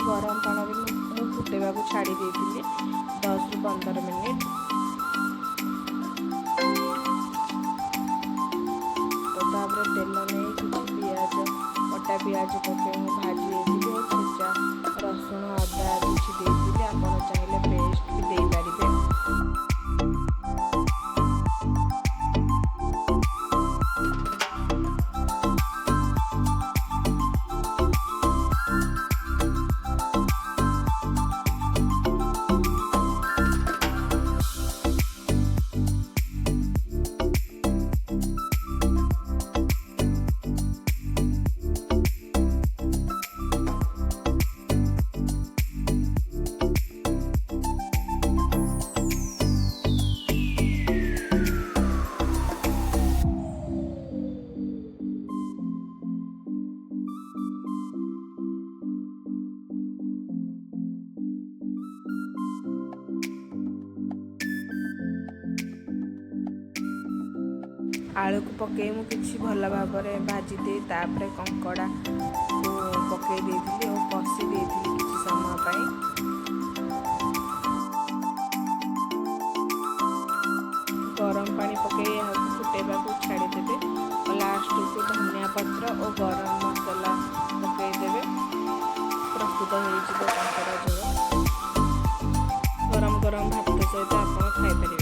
गरम पानी में फुटेबा छाड़ी देती 10 ରୁ 15 मिनिट। तो तापर तेल नहीं किसी पियाज कटा पियाज पकई भाजी देती छेचा रसुण अदा किसी देती आप चाहिए पेस्ट भी दे पारे। आलू को पकई मु किसी भल भाव में भाजी दे तापर कंकड़ा को पकई देती और कषी देती किसी समय पाई। गरम पानी पकई फुटेबा छाड़ीदेवे और लास्ट को धनिया पत्र और गरम मसला पकईदेवे। प्रस्तुत हो कंकड़ा झोल गरम गरम भात सहित आप खाई पारे।